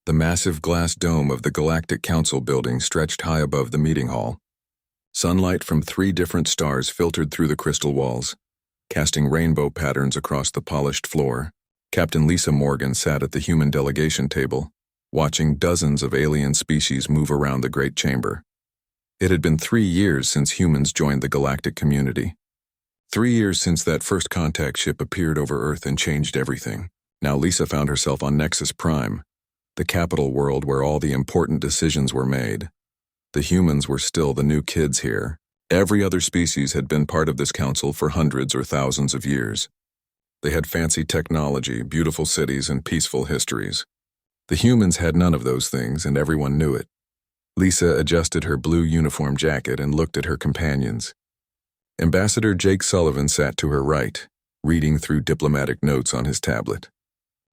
The massive glass dome of the Galactic Council building stretched high above the meeting hall. Sunlight from 3 different stars filtered through the crystal walls, casting rainbow patterns across the polished floor. Captain Lisa Morgan sat at the human delegation table, watching dozens of alien species move around the great chamber. It had been 3 years since humans joined the galactic community. 3 years since that first contact ship appeared over Earth and changed everything. Now Lisa found herself on Nexus Prime, the capital world where all the important decisions were made. The humans were still the new kids here. Every other species had been part of this council for hundreds or thousands of years. They had fancy technology, beautiful cities, and peaceful histories. The humans had none of those things, and everyone knew it. Lisa adjusted her blue uniform jacket and looked at her companions. Ambassador Jake Sullivan sat to her right, reading through diplomatic notes on his tablet.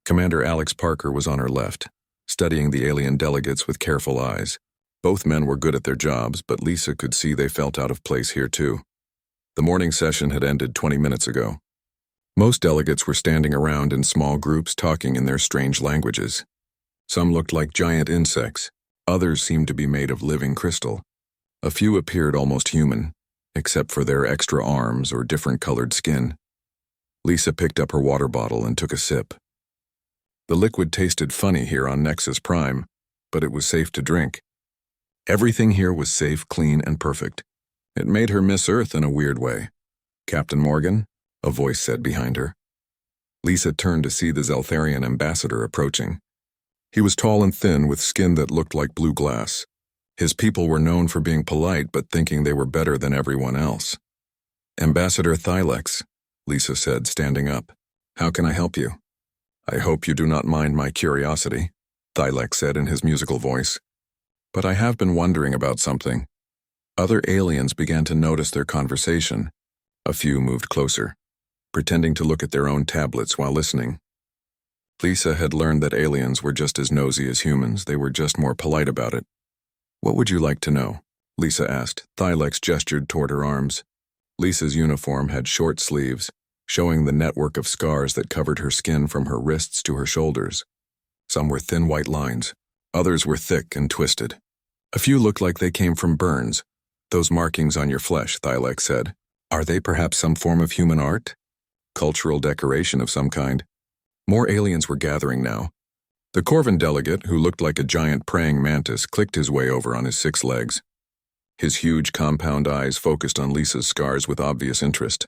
Commander Alex Parker was on her left, studying the alien delegates with careful eyes. Both men were good at their jobs, but Lisa could see they felt out of place here too. The morning session had ended 20 minutes ago. Most delegates were standing around in small groups talking in their strange languages. Some looked like giant insects. Others seemed to be made of living crystal. A few appeared almost human, except for their extra arms or different colored skin. Lisa picked up her water bottle and took a sip. The liquid tasted funny here on Nexus Prime, but it was safe to drink. Everything here was safe, clean, and perfect. It made her miss Earth in a weird way. "Captain Morgan?" a voice said behind her. Lisa turned to see the Zeltharian ambassador approaching. He was tall and thin with skin that looked like blue glass. His people were known for being polite but thinking they were better than everyone else. "Ambassador Thylex," Lisa said, standing up. "How can I help you?" "I hope you do not mind my curiosity," Thylex said in his musical voice. "But I have been wondering about something." Other aliens began to notice their conversation. A few moved closer, pretending to look at their own tablets while listening. Lisa had learned that aliens were just as nosy as humans. They were just more polite about it. "What would you like to know?" Lisa asked. Thylex gestured toward her arms. Lisa's uniform had short sleeves, showing the network of scars that covered her skin from her wrists to her shoulders. Some were thin white lines. Others were thick and twisted. "A few looked like they came from burns. Those markings on your flesh," Thylex said. "Are they perhaps some form of human art? Cultural decoration of some kind?" More aliens were gathering now. The Corvin delegate, who looked like a giant praying mantis, clicked his way over on his 6 legs. His huge compound eyes focused on Lisa's scars with obvious interest.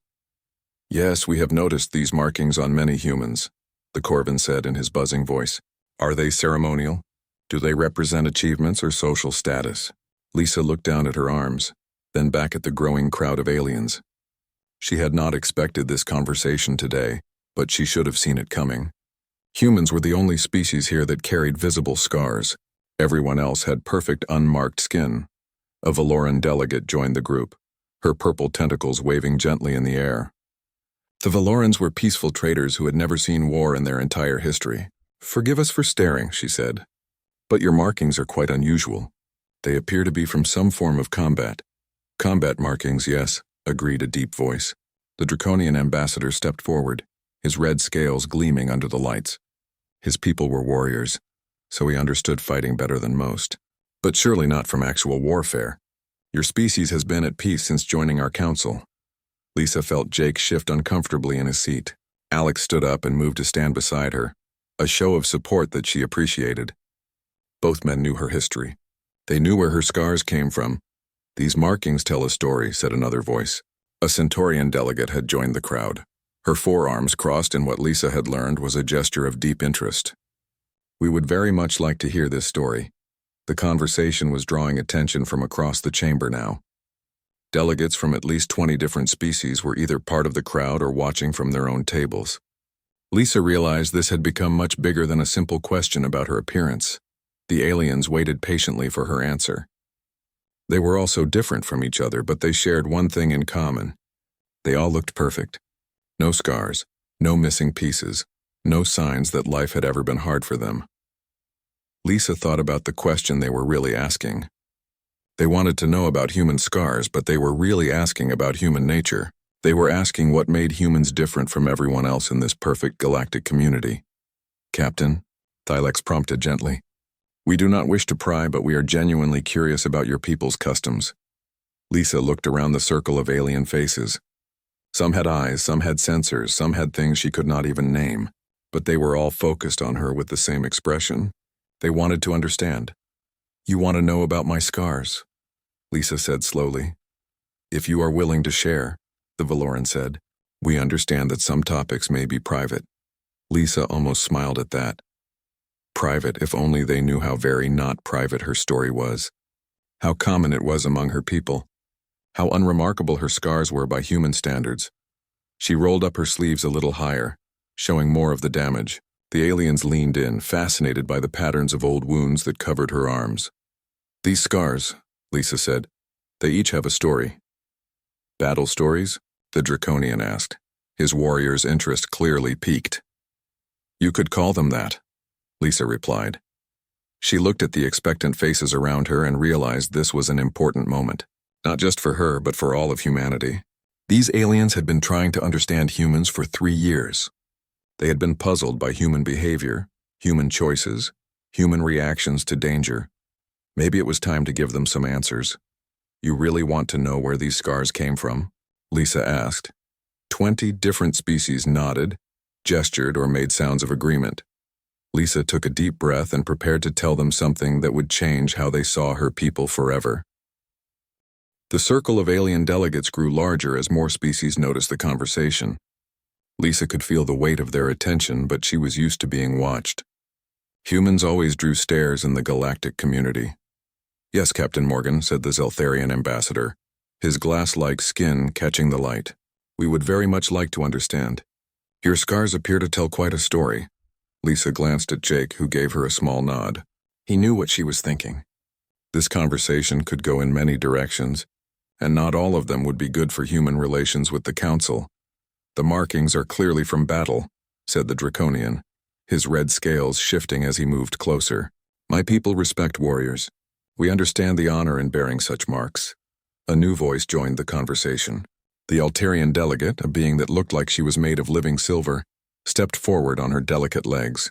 "Yes, we have noticed these markings on many humans," the Corvin said in his buzzing voice. "Are they ceremonial? Do they represent achievements or social status?" Lisa looked down at her arms, then back at the growing crowd of aliens. She had not expected this conversation today, but she should have seen it coming. Humans were the only species here that carried visible scars. Everyone else had perfect unmarked skin. A Valoran delegate joined the group, her purple tentacles waving gently in the air. The Valorans were peaceful traders who had never seen war in their entire history. "Forgive us for staring," she said, "but your markings are quite unusual. They appear to be from some form of combat." "Combat markings, yes," agreed a deep voice. The Draconian ambassador stepped forward, his red scales gleaming under the lights. His people were warriors, so he understood fighting better than most. "But surely not from actual warfare. Your species has been at peace since joining our council." Lisa felt Jake shift uncomfortably in his seat. Alex stood up and moved to stand beside her, a show of support that she appreciated. Both men knew her history. They knew where her scars came from. "These markings tell a story," said another voice. A Centaurian delegate had joined the crowd. Her forearms crossed in what Lisa had learned was a gesture of deep interest. "We would very much like to hear this story." The conversation was drawing attention from across the chamber now. Delegates from at least 20 different species were either part of the crowd or watching from their own tables. Lisa realized this had become much bigger than a simple question about her appearance. The aliens waited patiently for her answer. They were all so different from each other, but they shared one thing in common. They all looked perfect. No scars, no missing pieces, no signs that life had ever been hard for them. Lisa thought about the question they were really asking. They wanted to know about human scars, but they were really asking about human nature. They were asking what made humans different from everyone else in this perfect galactic community. "Captain," Thylex prompted gently. We do not wish to pry, but we are genuinely curious about your people's customs. Lisa looked around the circle of alien faces. Some had eyes, some had sensors, some had things she could not even name, but they were all focused on her with the same expression. They wanted to understand. You want to know about my scars? Lisa said slowly. If you are willing to share, the Valoran said. We understand that some topics may be private. Lisa almost smiled at that. Private, if only they knew how very not private her story was. How common it was among her people. How unremarkable her scars were by human standards. She rolled up her sleeves a little higher, showing more of the damage. The aliens leaned in, fascinated by the patterns of old wounds that covered her arms. These scars, Lisa said, they each have a story. Battle stories? The Draconian asked. His warrior's interest clearly piqued. You could call them that, Lisa replied. She looked at the expectant faces around her and realized this was an important moment. Not just for her, but for all of humanity. These aliens had been trying to understand humans for 3 years. They had been puzzled by human behavior, human choices, human reactions to danger. Maybe it was time to give them some answers. You really want to know where these scars came from? Lisa asked. 20 different species nodded, gestured, or made sounds of agreement. Lisa took a deep breath and prepared to tell them something that would change how they saw her people forever. The circle of alien delegates grew larger as more species noticed the conversation. Lisa could feel the weight of their attention, but she was used to being watched. Humans always drew stares in the galactic community. Yes, Captain Morgan, said the Zeltharian ambassador, his glass-like skin catching the light. We would very much like to understand. Your scars appear to tell quite a story. Lisa glanced at Jake, who gave her a small nod. He knew what she was thinking. This conversation could go in many directions, and not all of them would be good for human relations with the Council. The markings are clearly from battle, said the Draconian, his red scales shifting as he moved closer. My people respect warriors. We understand the honor in bearing such marks. A new voice joined the conversation. The Altarian delegate, a being that looked like she was made of living silver, stepped forward on her delicate legs.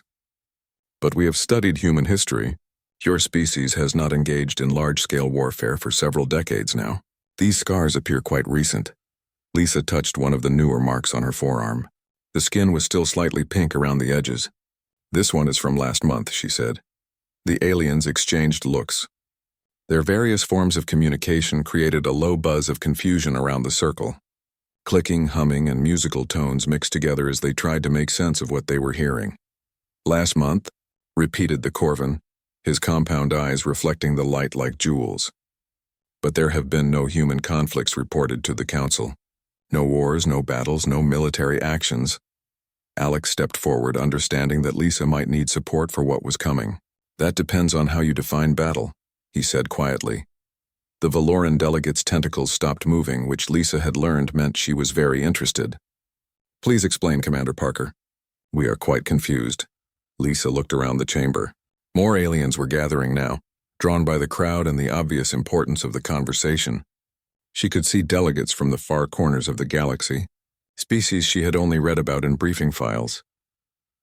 But we have studied human history. Your species has not engaged in large-scale warfare for several decades now. These scars appear quite recent. Lisa touched one of the newer marks on her forearm. The skin was still slightly pink around the edges. This one is from last month, she said. The aliens exchanged looks. Their various forms of communication created a low buzz of confusion around the circle. Clicking, humming, and musical tones mixed together as they tried to make sense of what they were hearing. Last month, repeated the Corvan, his compound eyes reflecting the light like jewels. But there have been no human conflicts reported to the Council. No wars, no battles, no military actions. Alex stepped forward, understanding that Lisa might need support for what was coming. That depends on how you define battle, he said quietly. The Valoran delegate's tentacles stopped moving, which Lisa had learned meant she was very interested. Please explain, Commander Parker. We are quite confused. Lisa looked around the chamber. More aliens were gathering now, drawn by the crowd and the obvious importance of the conversation. She could see delegates from the far corners of the galaxy, species she had only read about in briefing files.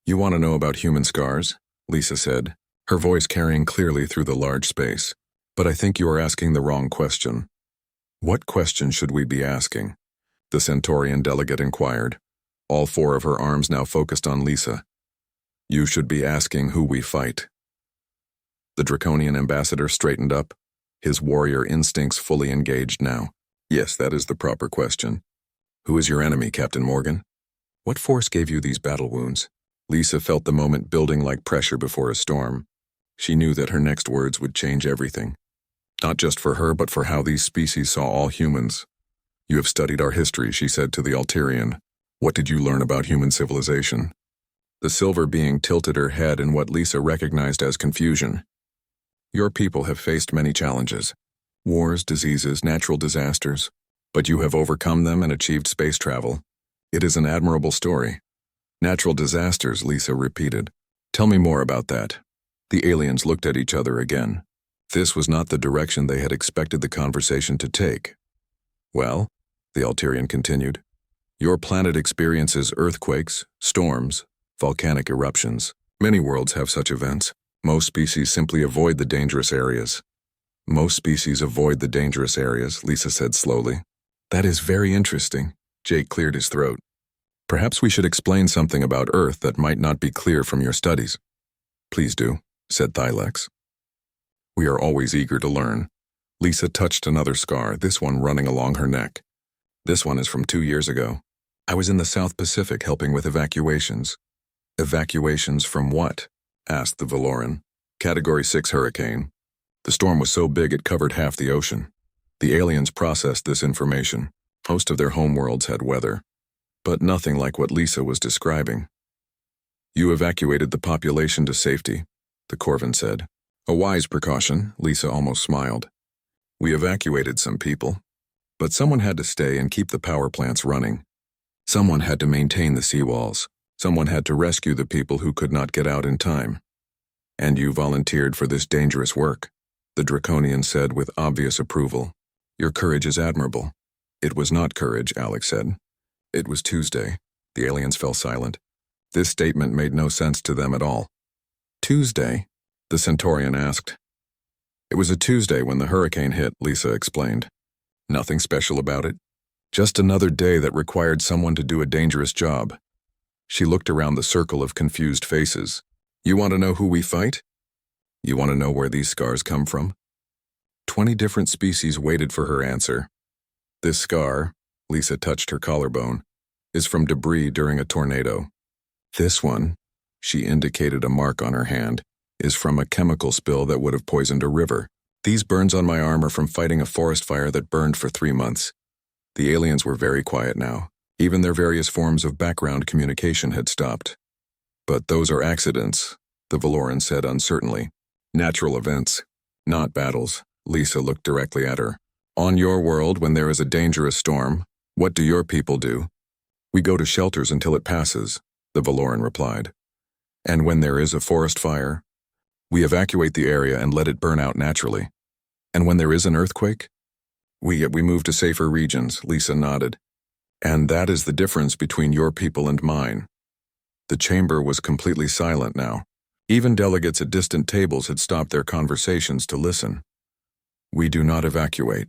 You want to know about human scars? Lisa said, her voice carrying clearly through the large space. But I think you are asking the wrong question. What question should we be asking? The Centaurian delegate inquired, all 4 of her arms now focused on Lisa. You should be asking who we fight. The Draconian ambassador straightened up, his warrior instincts fully engaged now. Yes, that is the proper question. Who is your enemy, Captain Morgan? What force gave you these battle wounds? Lisa felt the moment building like pressure before a storm. She knew that her next words would change everything. Not just for her, but for how these species saw all humans. You have studied our history, she said to the Altarian. What did you learn about human civilization? The silver being tilted her head in what Lisa recognized as confusion. Your people have faced many challenges. Wars, diseases, natural disasters. But you have overcome them and achieved space travel. It is an admirable story. Natural disasters, Lisa repeated. Tell me more about that. The aliens looked at each other again. This was not the direction they had expected the conversation to take. Well, the Altarian continued, your planet experiences earthquakes, storms, volcanic eruptions. Many worlds have such events. Most species simply avoid the dangerous areas. Most species avoid the dangerous areas, Lisa said slowly. That is very interesting. Jake cleared his throat. Perhaps we should explain something about Earth that might not be clear from your studies. Please do, said Thylex. We are always eager to learn. Lisa touched another scar, this one running along her neck. This one is from 2 years ago. I was in the South Pacific helping with evacuations. Evacuations from what? Asked the Valoran. Category 6 hurricane. The storm was so big it covered half the ocean. The aliens processed this information. Most of their homeworlds had weather, but nothing like what Lisa was describing. You evacuated the population to safety, the Corvin said. A wise precaution, Lisa almost smiled. We evacuated some people, but someone had to stay and keep the power plants running. Someone had to maintain the seawalls. Someone had to rescue the people who could not get out in time. And you volunteered for this dangerous work, the Draconian said with obvious approval. Your courage is admirable. It was not courage, Alex said. It was Tuesday. The aliens fell silent. This statement made no sense to them at all. Tuesday? The Centaurian asked. It was a Tuesday when the hurricane hit, Lisa explained. Nothing special about it. Just another day that required someone to do a dangerous job. She looked around the circle of confused faces. You want to know who we fight? You want to know where these scars come from? 20 different species waited for her answer. This scar, Lisa touched her collarbone, is from debris during a tornado. This one, she indicated a mark on her hand, is from a chemical spill that would have poisoned a river. These burns on my arm are from fighting a forest fire that burned for 3 months. The aliens were very quiet now. Even their various forms of background communication had stopped. But those are accidents, the Valoran said uncertainly. Natural events, not battles. Lisa looked directly at her. On your world, when there is a dangerous storm, what do your people do? We go to shelters until it passes, the Valoran replied. And when there is a forest fire, we evacuate the area and let it burn out naturally. And when there is an earthquake, we move to safer regions, Lisa nodded. And that is the difference between your people and mine. The chamber was completely silent now. Even delegates at distant tables had stopped their conversations to listen. We do not evacuate,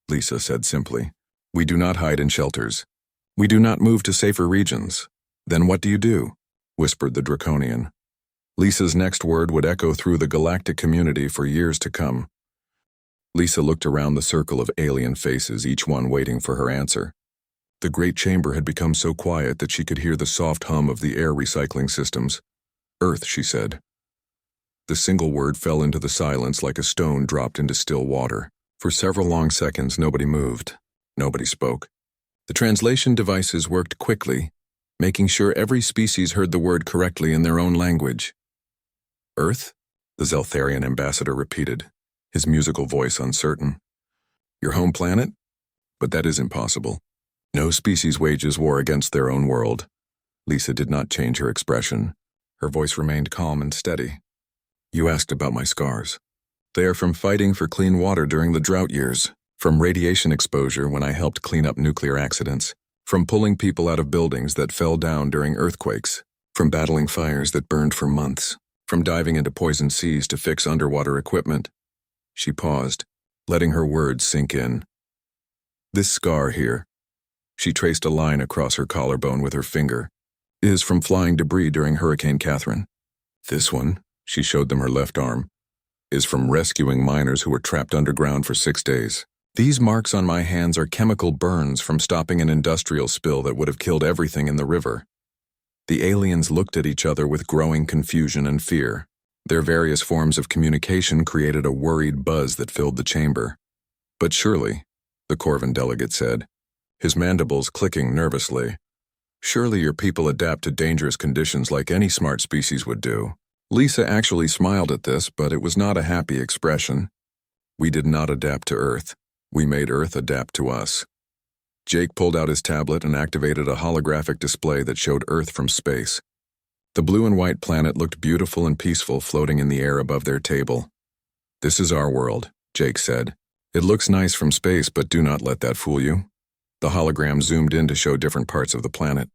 Lisa said simply. We do not hide in shelters. We do not move to safer regions. Then what do you do? Whispered the Draconian. Lisa's next word would echo through the galactic community for years to come. Lisa looked around the circle of alien faces, each one waiting for her answer. The great chamber had become so quiet that she could hear the soft hum of the air recycling systems. Earth, she said. The single word fell into the silence like a stone dropped into still water. For several long seconds, nobody moved. Nobody spoke. The translation devices worked quickly, making sure every species heard the word correctly in their own language. Earth? The Zeltharian ambassador repeated, his musical voice uncertain. Your home planet? But that is impossible. No species wages war against their own world. Lisa did not change her expression. Her voice remained calm and steady. You asked about my scars. They are from fighting for clean water during the drought years, from radiation exposure when I helped clean up nuclear accidents, from pulling people out of buildings that fell down during earthquakes, from battling fires that burned for months, from diving into poisoned seas to fix underwater equipment. She paused, letting her words sink in. This scar here, she traced a line across her collarbone with her finger, is from flying debris during Hurricane Catherine. This one, she showed them her left arm, is from rescuing miners who were trapped underground for 6 days. These marks on my hands are chemical burns from stopping an industrial spill that would have killed everything in the river. The aliens looked at each other with growing confusion and fear. Their various forms of communication created a worried buzz that filled the chamber. But surely, the Corvin delegate said, his mandibles clicking nervously, surely your people adapt to dangerous conditions like any smart species would do. Lisa actually smiled at this, but it was not a happy expression. We did not adapt to Earth. We made Earth adapt to us. Jake pulled out his tablet and activated a holographic display that showed Earth from space. The blue and white planet looked beautiful and peaceful floating in the air above their table. This is our world, Jake said. It looks nice from space, but do not let that fool you. The hologram zoomed in to show different parts of the planet.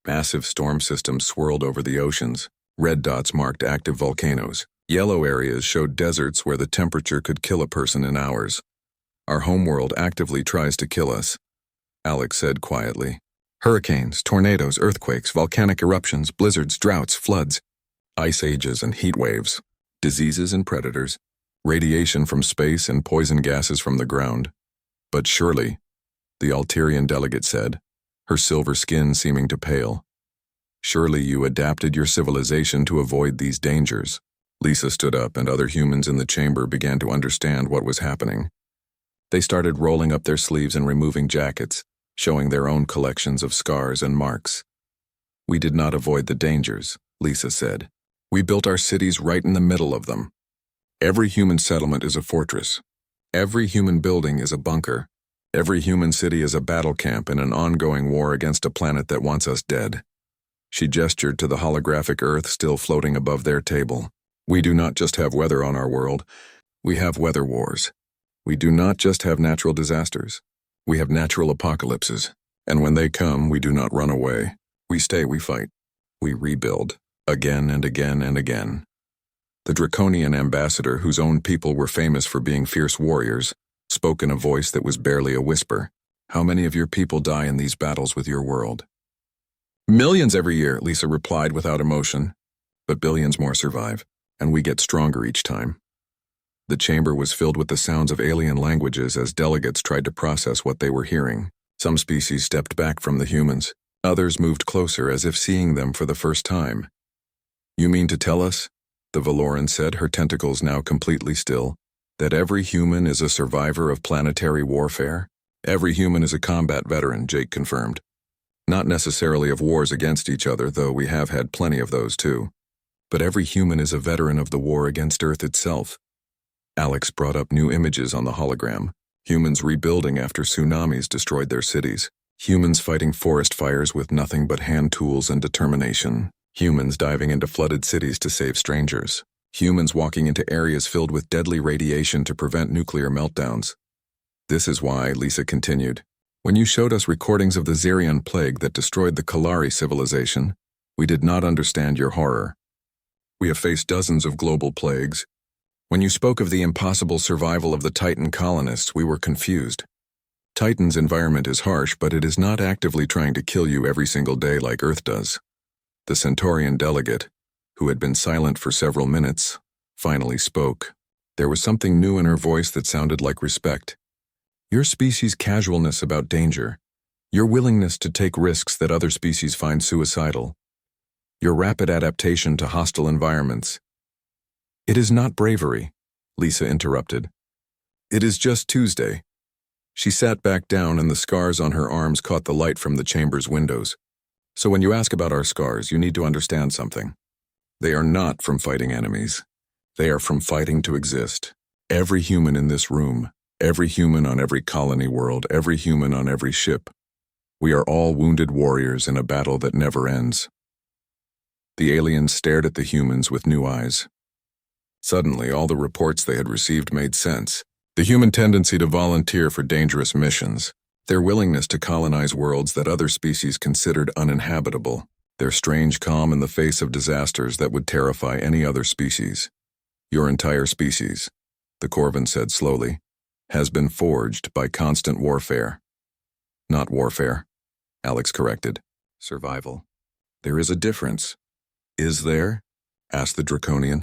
Massive storm systems swirled over the oceans. Red dots marked active volcanoes. Yellow areas showed deserts where the temperature could kill a person in hours. Our homeworld actively tries to kill us, Alex said quietly. Hurricanes, tornadoes, earthquakes, volcanic eruptions, blizzards, droughts, floods, ice ages and heat waves, diseases and predators, radiation from space and poison gases from the ground. But surely, the Alterian delegate said, her silver skin seeming to pale. Surely you adapted your civilization to avoid these dangers. Lisa stood up and other humans in the chamber began to understand what was happening. They started rolling up their sleeves and removing jackets, showing their own collections of scars and marks. We did not avoid the dangers, Lisa said. We built our cities right in the middle of them. Every human settlement is a fortress. Every human building is a bunker. Every human city is a battle camp in an ongoing war against a planet that wants us dead. She gestured to the holographic Earth still floating above their table. We do not just have weather on our world. We have weather wars. We do not just have natural disasters. We have natural apocalypses. And when they come, we do not run away. We stay, we fight. We rebuild. Again and again and again. The draconian ambassador, whose own people were famous for being fierce warriors, spoke in a voice that was barely a whisper. How many of your people die in these battles with your world? Millions every year, Lisa replied without emotion. But billions more survive, and we get stronger each time. The chamber was filled with the sounds of alien languages as delegates tried to process what they were hearing. Some species stepped back from the humans. Others moved closer as if seeing them for the first time. You mean to tell us, the Valoran said, her tentacles now completely still, that every human is a survivor of planetary warfare? Every human is a combat veteran, Jake confirmed. Not necessarily of wars against each other, though we have had plenty of those too. But every human is a veteran of the war against Earth itself. Alex brought up new images on the hologram. Humans rebuilding after tsunamis destroyed their cities. Humans fighting forest fires with nothing but hand tools and determination. Humans diving into flooded cities to save strangers. Humans walking into areas filled with deadly radiation to prevent nuclear meltdowns. This is why, Lisa continued, when you showed us recordings of the Xerion plague that destroyed the Kalari civilization, we did not understand your horror. We have faced dozens of global plagues. When you spoke of the impossible survival of the Titan colonists, we were confused. Titan's environment is harsh, but it is not actively trying to kill you every single day like Earth does. The Centaurian delegate, who had been silent for several minutes, finally spoke. There was something new in her voice that sounded like respect. Your species' casualness about danger, your willingness to take risks that other species find suicidal, your rapid adaptation to hostile environments. It is not bravery, Lisa interrupted. It is just Tuesday. She sat back down and the scars on her arms caught the light from the chamber's windows. So when you ask about our scars, you need to understand something. They are not from fighting enemies. They are from fighting to exist. Every human in this room, every human on every colony world, every human on every ship. We are all wounded warriors in a battle that never ends. The aliens stared at the humans with new eyes. Suddenly, all the reports they had received made sense. The human tendency to volunteer for dangerous missions, their willingness to colonize worlds that other species considered uninhabitable, their strange calm in the face of disasters that would terrify any other species. Your entire species, the Corvin said slowly, has been forged by constant warfare. Not warfare, Alex corrected. Survival. There is a difference. Is there? Asked the Draconian.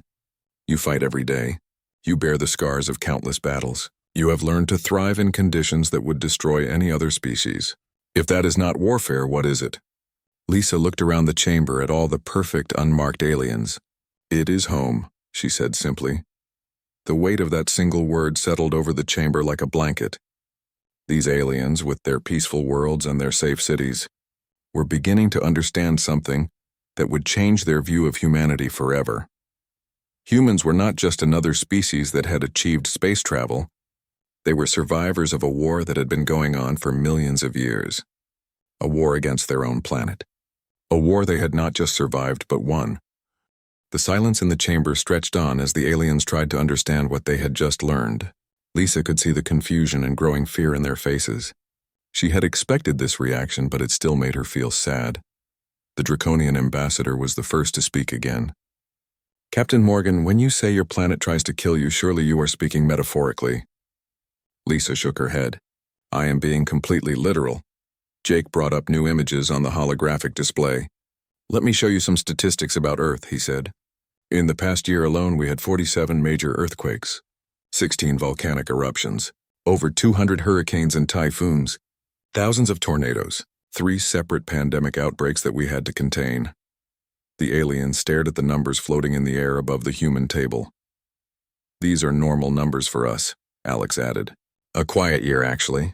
You fight every day. You bear the scars of countless battles. You have learned to thrive in conditions that would destroy any other species. If that is not warfare, what is it? Lisa looked around the chamber at all the perfect, unmarked aliens. It is home, she said simply. The weight of that single word settled over the chamber like a blanket. These aliens, with their peaceful worlds and their safe cities, were beginning to understand something that would change their view of humanity forever. Humans were not just another species that had achieved space travel. They were survivors of a war that had been going on for millions of years. A war against their own planet. A war they had not just survived but won. The silence in the chamber stretched on as the aliens tried to understand what they had just learned. Lisa could see the confusion and growing fear in their faces. She had expected this reaction, but it still made her feel sad. The Draconian ambassador was the first to speak again. Captain Morgan, when you say your planet tries to kill you, surely you are speaking metaphorically. Lisa shook her head. I am being completely literal. Jake brought up new images on the holographic display. Let me show you some statistics about Earth, he said. In the past year alone, we had 47 major earthquakes, 16 volcanic eruptions, over 200 hurricanes and typhoons, thousands of tornadoes, 3 separate pandemic outbreaks that we had to contain. The alien stared at the numbers floating in the air above the human table. These are normal numbers for us, Alex added. A quiet year, actually.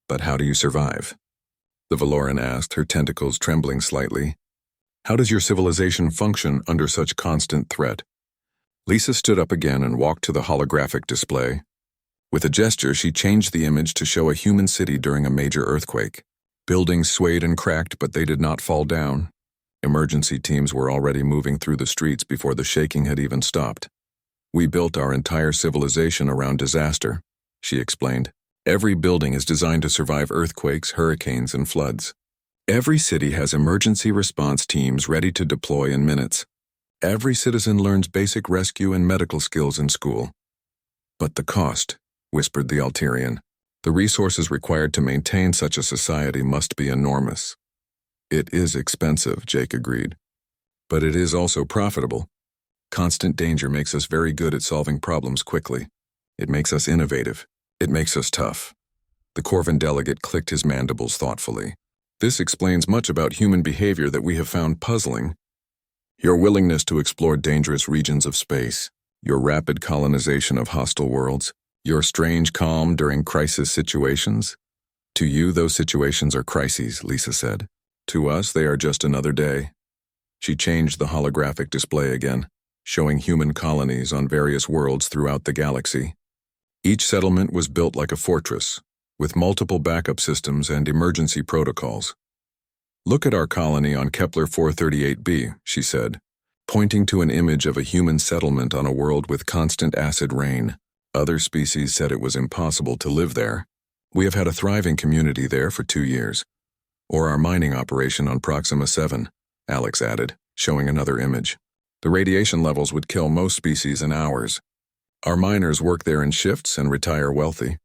But how do you survive? The Valoran asked, her tentacles trembling slightly. How does your civilization function under such constant threat? Lisa stood up again and walked to the holographic display. With a gesture, she changed the image to show a human city during a major earthquake. Buildings swayed and cracked, but they did not fall down. Emergency teams were already moving through the streets before the shaking had even stopped. We built our entire civilization around disaster, she explained. Every building is designed to survive earthquakes, hurricanes, and floods. Every city has emergency response teams ready to deploy in minutes. Every citizen learns basic rescue and medical skills in school. But the cost, whispered the Alterian. The resources required to maintain such a society must be enormous. It is expensive, Jake agreed. But it is also profitable. Constant danger makes us very good at solving problems quickly. It makes us innovative. It makes us tough. The Corvan delegate clicked his mandibles thoughtfully. This explains much about human behavior that we have found puzzling. Your willingness to explore dangerous regions of space, your rapid colonization of hostile worlds, your strange calm during crisis situations. To you, those situations are crises, Lisa said. To us, they are just another day. She changed the holographic display again, showing human colonies on various worlds throughout the galaxy. Each settlement was built like a fortress, with multiple backup systems and emergency protocols. Look at our colony on Kepler 438b, she said, pointing to an image of a human settlement on a world with constant acid rain. Other species said it was impossible to live there. We have had a thriving community there for 2 years. Or our mining operation on Proxima 7, Alex added, showing another image. The radiation levels would kill most species in hours. Our miners work there in shifts and retire wealthy.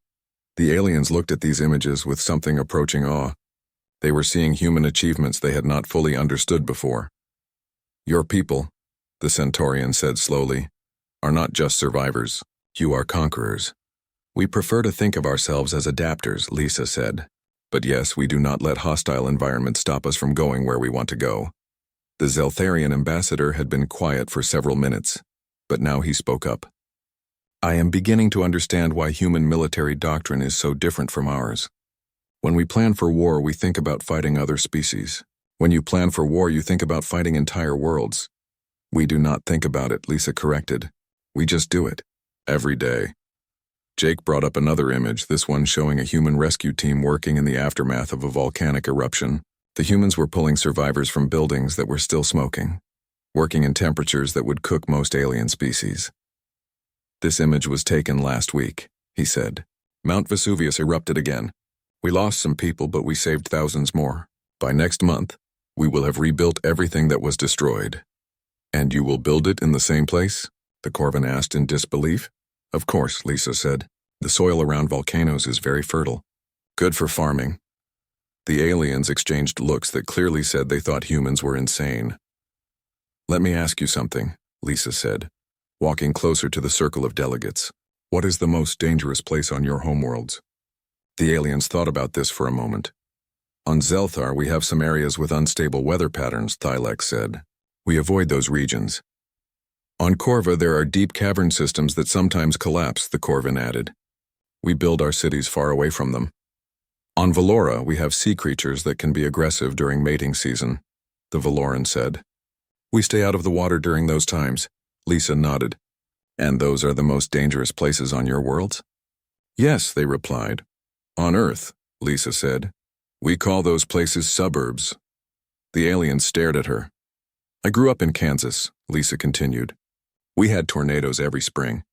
The aliens looked at these images with something approaching awe. They were seeing human achievements they had not fully understood before. Your people, the Centaurian said slowly, are not just survivors. You are conquerors. We prefer to think of ourselves as adapters, Lisa said. But yes, we do not let hostile environments stop us from going where we want to go. The Zeltharian ambassador had been quiet for several minutes, but now he spoke up. I am beginning to understand why human military doctrine is so different from ours. When we plan for war, we think about fighting other species. When you plan for war, you think about fighting entire worlds. We do not think about it, Lisa corrected. We just do it. Every day. Jake brought up another image, this one showing a human rescue team working in the aftermath of a volcanic eruption. The humans were pulling survivors from buildings that were still smoking, working in temperatures that would cook most alien species. This image was taken last week, he said. Mount Vesuvius erupted again. We lost some people, but we saved thousands more. By next month, we will have rebuilt everything that was destroyed. And you will build it in the same place? The Corvan asked in disbelief. Of course, Lisa said. The soil around volcanoes is very fertile. Good for farming. The aliens exchanged looks that clearly said they thought humans were insane. Let me ask you something, Lisa said, walking closer to the circle of delegates. What is the most dangerous place on your homeworlds? The aliens thought about this for a moment. On Zelthar, we have some areas with unstable weather patterns, Thylex said. We avoid those regions. On Corva, there are deep cavern systems that sometimes collapse, the Corvan added. We build our cities far away from them. On Valora, we have sea creatures that can be aggressive during mating season, the Valoran said. We stay out of the water during those times. Lisa nodded. And those are the most dangerous places on your worlds? Yes, they replied. On Earth, Lisa said. We call those places suburbs. The aliens stared at her. I grew up in Kansas, Lisa continued. We had tornadoes every spring.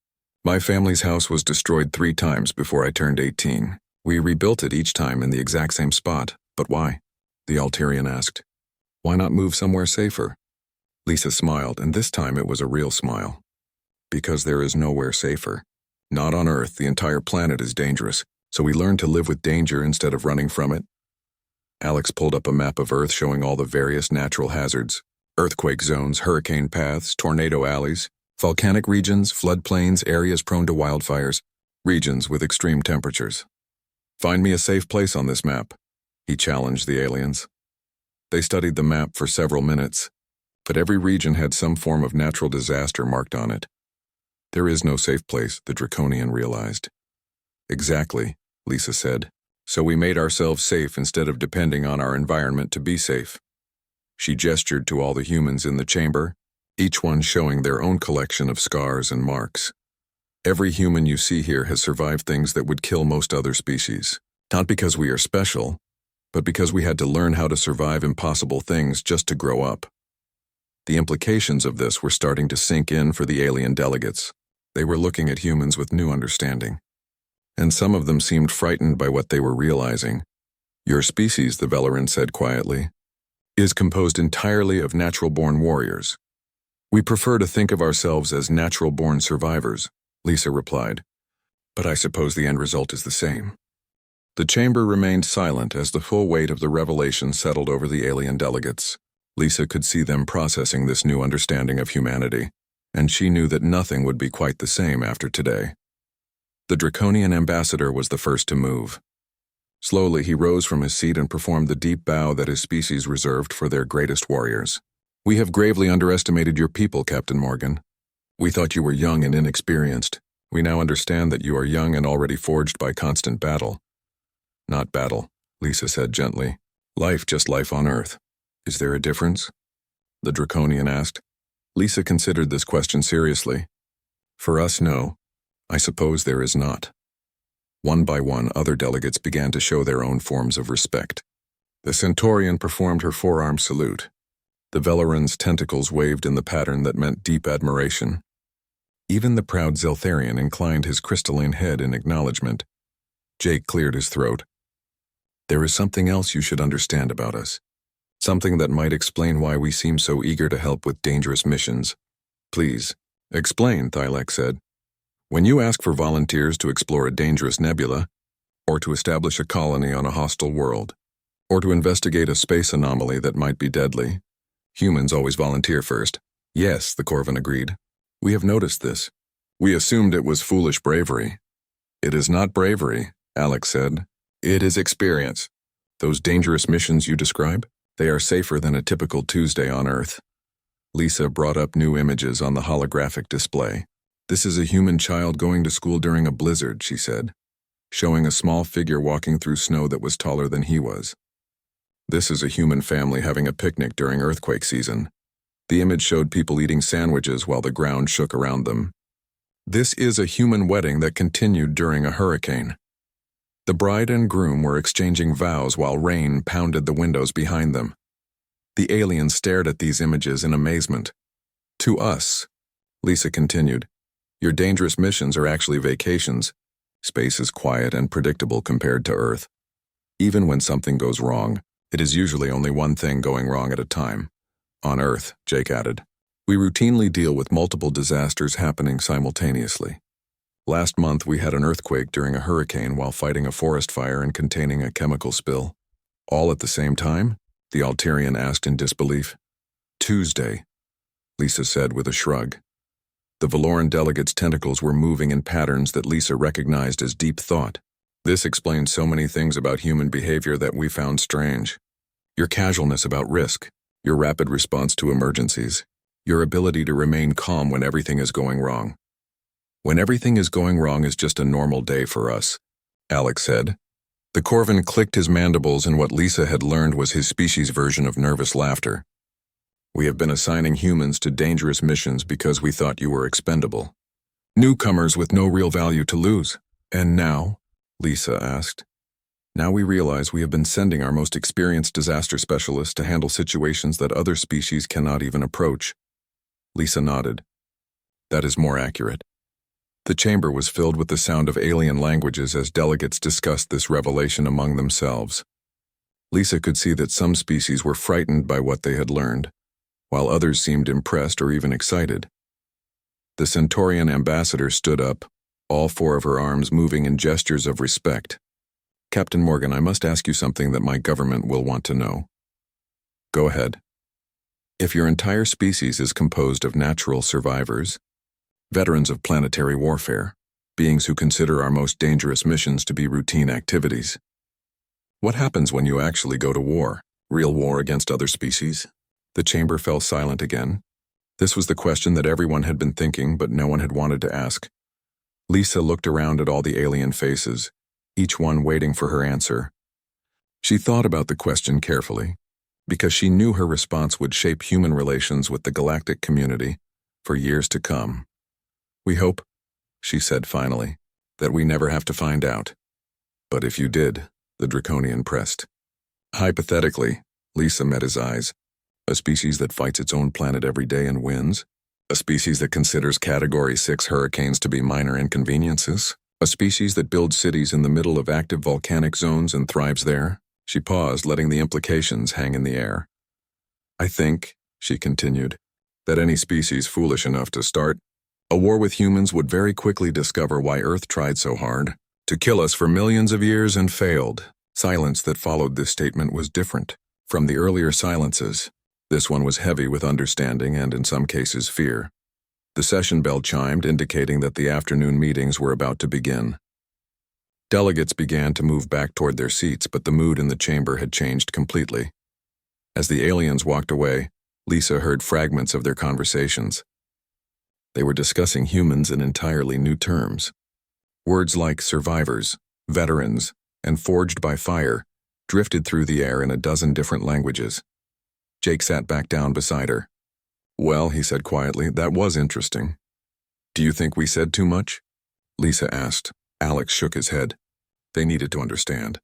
My family's house was destroyed 3 times before I turned 18. We rebuilt it each time in the exact same spot. But why? The Alterian asked. Why not move somewhere safer? Lisa smiled, and this time it was a real smile. Because there is nowhere safer. Not on Earth, the entire planet is dangerous, so we learned to live with danger instead of running from it. Alex pulled up a map of Earth showing all the various natural hazards: earthquake zones, hurricane paths, tornado alleys, volcanic regions, floodplains, areas prone to wildfires, regions with extreme temperatures. Find me a safe place on this map, he challenged the aliens. They studied the map for several minutes, but every region had some form of natural disaster marked on it. There is no safe place, the Draconian realized. Exactly, Lisa said. So we made ourselves safe instead of depending on our environment to be safe. She gestured to all the humans in the chamber, each one showing their own collection of scars and marks. Every human you see here has survived things that would kill most other species. Not because we are special, but because we had to learn how to survive impossible things just to grow up. The implications of this were starting to sink in for the alien delegates. They were looking at humans with new understanding. And some of them seemed frightened by what they were realizing. Your species, the Velaran said quietly, is composed entirely of natural-born warriors. We prefer to think of ourselves as natural-born survivors, Lisa replied. But I suppose the end result is the same. The chamber remained silent as the full weight of the revelation settled over the alien delegates. Lisa could see them processing this new understanding of humanity, and she knew that nothing would be quite the same after today. The Draconian ambassador was the first to move. Slowly he rose from his seat and performed the deep bow that his species reserved for their greatest warriors. We have gravely underestimated your people, Captain Morgan. We thought you were young and inexperienced. We now understand that you are young and already forged by constant battle. Not battle, Lisa said gently. Life, just life on Earth. Is there a difference? The Draconian asked. Lisa considered this question seriously. For us, no. I suppose there is not. One by one, other delegates began to show their own forms of respect. The Centaurian performed her forearm salute. The Velaran's tentacles waved in the pattern that meant deep admiration. Even the proud Zeltharian inclined his crystalline head in acknowledgement. Jake cleared his throat. There is something else you should understand about us. Something that might explain why we seem so eager to help with dangerous missions. Please, explain, Thylak said. When you ask for volunteers to explore a dangerous nebula, or to establish a colony on a hostile world, or to investigate a space anomaly that might be deadly, humans always volunteer first. Yes, the Corvin agreed. We have noticed this. We assumed it was foolish bravery. It is not bravery, Alex said. It is experience. Those dangerous missions you describe, they are safer than a typical Tuesday on Earth. Lisa brought up new images on the holographic display. This is a human child going to school during a blizzard, she said, showing a small figure walking through snow that was taller than he was. This is a human family having a picnic during earthquake season. The image showed people eating sandwiches while the ground shook around them. This is a human wedding that continued during a hurricane. The bride and groom were exchanging vows while rain pounded the windows behind them. The aliens stared at these images in amazement. To us, Lisa continued, your dangerous missions are actually vacations. Space is quiet and predictable compared to Earth. Even when something goes wrong, it is usually only one thing going wrong at a time. On Earth, Jake added, we routinely deal with multiple disasters happening simultaneously. Last month we had an earthquake during a hurricane while fighting a forest fire and containing a chemical spill. All at the same time? The Altarian asked in disbelief. Tuesday, Lisa said with a shrug. The Valoran delegate's tentacles were moving in patterns that Lisa recognized as deep thought. This explained so many things about human behavior that we found strange. Your casualness about risk, your rapid response to emergencies, your ability to remain calm when everything is going wrong. When everything is going wrong is just a normal day for us, Alex said. The Corvin clicked his mandibles in what Lisa had learned was his species' version of nervous laughter. We have been assigning humans to dangerous missions because we thought you were expendable. Newcomers with no real value to lose. And now? Lisa asked. Now we realize we have been sending our most experienced disaster specialists to handle situations that other species cannot even approach. Lisa nodded. That is more accurate. The chamber was filled with the sound of alien languages as delegates discussed this revelation among themselves. Lisa could see that some species were frightened by what they had learned. while others seemed impressed or even excited. The Centaurian ambassador stood up, all four of her arms moving in gestures of respect. "Captain Morgan, I must ask you something that my government will want to know." "Go ahead." "If your entire species is composed of natural survivors, veterans of planetary warfare, beings who consider our most dangerous missions to be routine activities, what happens when you actually go to war? Real war against other species?" The chamber fell silent again. This was the question that everyone had been thinking, but no one had wanted to ask. Lisa looked around at all the alien faces, each one waiting for her answer. She thought about the question carefully, because she knew her response would shape human relations with the galactic community for years to come. "We hope," she said finally, "that we never have to find out. But if you did," the Draconian pressed. "Hypothetically," Lisa met his eyes, "a species that fights its own planet every day and wins? A species that considers Category 6 hurricanes to be minor inconveniences? A species that builds cities in the middle of active volcanic zones and thrives there?" She paused, letting the implications hang in the air. "I think," she continued, "that any species foolish enough to start a war with humans would very quickly discover why Earth tried so hard to kill us for millions of years and failed." Silence that followed this statement was different from the earlier silences. This one was heavy with understanding and, in some cases, fear. The session bell chimed, indicating that the afternoon meetings were about to begin. Delegates began to move back toward their seats, but the mood in the chamber had changed completely. As the aliens walked away, Lisa heard fragments of their conversations. They were discussing humans in entirely new terms. Words like survivors, veterans, and forged by fire drifted through the air in a dozen different languages. Jake sat back down beside her. "Well," he said quietly, "that was interesting." "Do you think we said too much?" Lisa asked. Alex shook his head. "They needed to understand.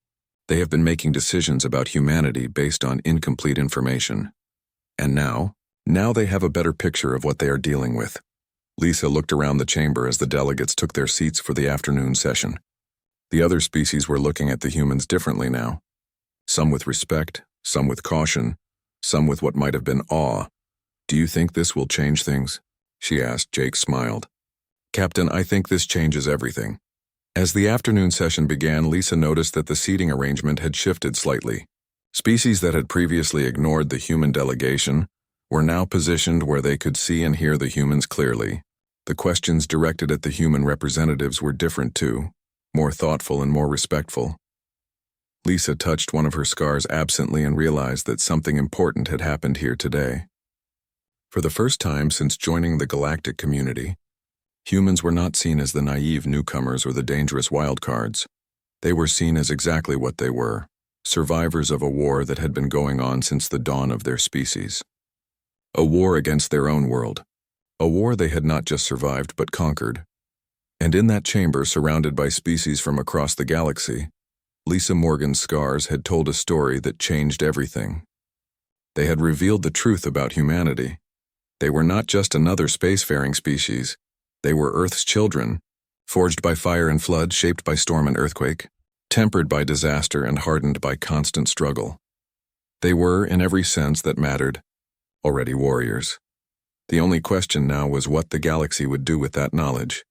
They have been making decisions about humanity based on incomplete information. And now they have a better picture of what they are dealing with." Lisa looked around the chamber as the delegates took their seats for the afternoon session. The other species were looking at the humans differently now. Some with respect, some with caution, some with what might have been awe. "Do you think this will change things?" she asked. Jake smiled. "Captain, I think this changes everything." As the afternoon session began, Lisa noticed that the seating arrangement had shifted slightly. Species that had previously ignored the human delegation were now positioned where they could see and hear the humans clearly. The questions directed at the human representatives were different too, more thoughtful and more respectful. Lisa touched one of her scars absently and realized that something important had happened here today. For the first time since joining the galactic community, humans were not seen as the naive newcomers or the dangerous wildcards. They were seen as exactly what they were, survivors of a war that had been going on since the dawn of their species. A war against their own world. A war they had not just survived but conquered. And in that chamber, surrounded by species from across the galaxy, Lisa Morgan's scars had told a story that changed everything. They had revealed the truth about humanity. They were not just another spacefaring species. They were Earth's children, forged by fire and flood, shaped by storm and earthquake, tempered by disaster and hardened by constant struggle. They were, in every sense that mattered, already warriors. The only question now was what the galaxy would do with that knowledge.